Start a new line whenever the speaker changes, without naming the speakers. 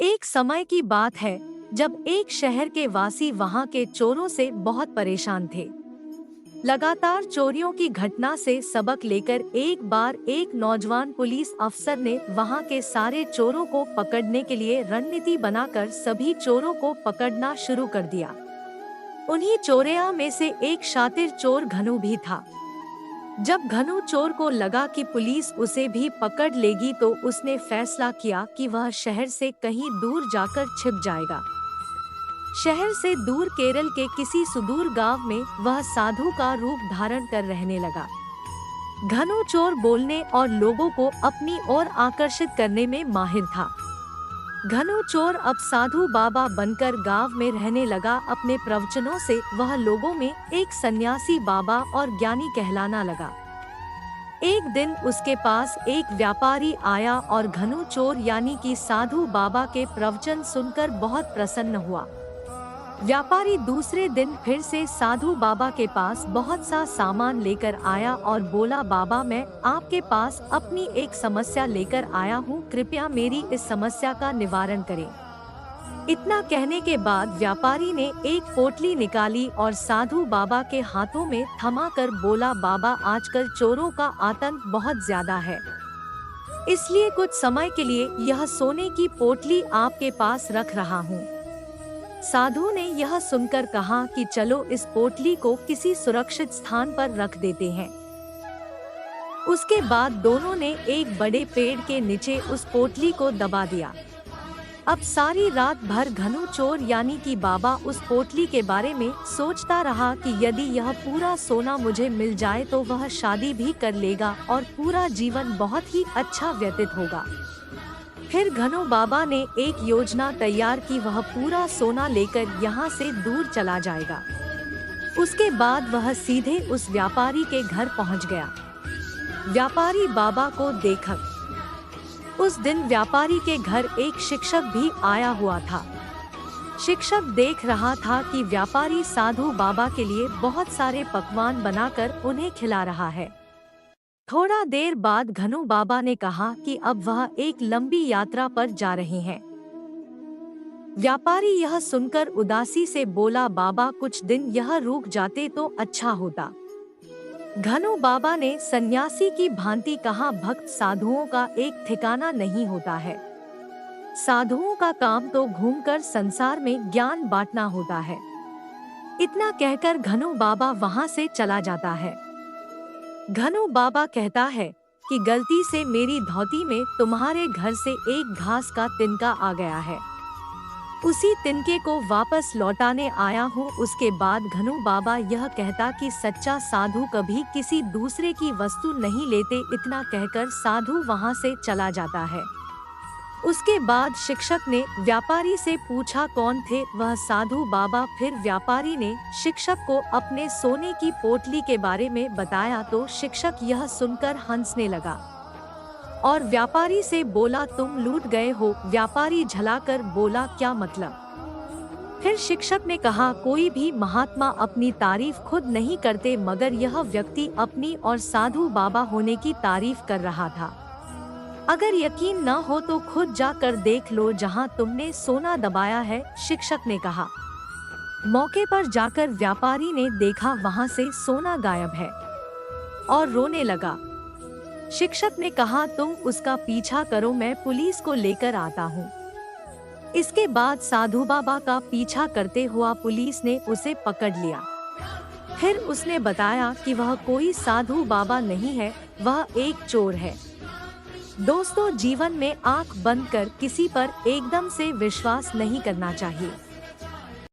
एक समय की बात है जब एक शहर के वासी वहां के चोरों से बहुत परेशान थे। लगातार चोरियों की घटना से सबक लेकर एक बार एक नौजवान पुलिस अफसर ने वहां के सारे चोरों को पकड़ने के लिए रणनीति बनाकर सभी चोरों को पकड़ना शुरू कर दिया। उन्हीं चोरिया में से एक शातिर चोर घनु भी था। जब घनु चोर को लगा कि पुलिस उसे भी पकड़ लेगी तो उसने फैसला किया कि वह शहर से कहीं दूर जाकर छिप जाएगा। शहर से दूर केरल के किसी सुदूर गांव में वह साधु का रूप धारण कर रहने लगा। घनु चोर बोलने और लोगों को अपनी ओर आकर्षित करने में माहिर था। घनु चोर अब साधु बाबा बनकर गांव में रहने लगा। अपने प्रवचनों से वह लोगों में एक सन्यासी बाबा और ज्ञानी कहलाना लगा। एक दिन उसके पास एक व्यापारी आया और घनु चोर यानी कि साधु बाबा के प्रवचन सुनकर बहुत प्रसन्न हुआ। व्यापारी दूसरे दिन फिर से साधु बाबा के पास बहुत सा सामान लेकर आया और बोला, बाबा मैं आपके पास अपनी एक समस्या लेकर आया हूँ, कृपया मेरी इस समस्या का निवारण करें। इतना कहने के बाद व्यापारी ने एक पोटली निकाली और साधु बाबा के हाथों में थमाकर बोला, बाबा आजकल चोरों का आतंक बहुत ज्यादा है, इसलिए कुछ समय के लिए यह सोने की पोटली आपके पास रख रहा हूँ। साधु ने यह सुनकर कहा कि चलो इस पोटली को किसी सुरक्षित स्थान पर रख देते हैं। उसके बाद दोनों ने एक बड़े पेड़ के नीचे उस पोटली को दबा दिया। अब सारी रात भर घनु चोर यानी कि बाबा उस पोटली के बारे में सोचता रहा कि यदि यह पूरा सोना मुझे मिल जाए तो वह शादी भी कर लेगा और पूरा जीवन बहुत ही अच्छा व्यतीत होगा। फिर घनु बाबा ने एक योजना तैयार की, वह पूरा सोना लेकर यहाँ से दूर चला जाएगा। उसके बाद वह सीधे उस व्यापारी के घर पहुँच गया। व्यापारी बाबा को देखा। उस दिन व्यापारी के घर एक शिक्षक भी आया हुआ था। शिक्षक देख रहा था कि व्यापारी साधु बाबा के लिए बहुत सारे पकवान बनाकर उन्हें खिला रहा है। थोड़ा देर बाद घनु बाबा ने कहा कि अब वह एक लंबी यात्रा पर जा रहे हैं। व्यापारी यह सुनकर उदासी से बोला, बाबा कुछ दिन यह रुक जाते तो अच्छा होता। घनु बाबा ने सन्यासी की भांति कहा, भक्त साधुओं का एक ठिकाना नहीं होता है। साधुओं का काम तो घूमकर संसार में ज्ञान बांटना होता है। इतना कहकर घनु बाबा वहां से चला जाता है। घनु बाबा कहता है कि गलती से मेरी धोती में तुम्हारे घर से एक घास का तिनका आ गया है, उसी तिनके को वापस लौटाने आया हूँ। उसके बाद घनु बाबा यह कहता कि सच्चा साधु कभी किसी दूसरे की वस्तु नहीं लेते। इतना कहकर साधु वहाँ से चला जाता है। उसके बाद शिक्षक ने व्यापारी से पूछा कौन थे वह साधु बाबा। फिर व्यापारी ने शिक्षक को अपने सोने की पोटली के बारे में बताया तो शिक्षक यह सुनकर हंसने लगा और व्यापारी से बोला, तुम लूट गए हो। व्यापारी झलाकर बोला, क्या मतलब? फिर शिक्षक ने कहा, कोई भी महात्मा अपनी तारीफ खुद नहीं करते, मगर यह व्यक्ति अपनी और साधु बाबा होने की तारीफ कर रहा था। अगर यकीन न हो तो खुद जाकर देख लो जहां तुमने सोना दबाया है, शिक्षक ने कहा। मौके पर जाकर व्यापारी ने देखा वहां से सोना गायब है और रोने लगा। शिक्षक ने कहा, तुम उसका पीछा करो, मैं पुलिस को लेकर आता हूँ। इसके बाद साधु बाबा का पीछा करते हुआ पुलिस ने उसे पकड़ लिया। फिर उसने बताया कि वह कोई साधु बाबा नहीं है, वह एक चोर है। दोस्तों, जीवन में आंख बंद कर किसी पर एकदम से विश्वास नहीं करना चाहिए।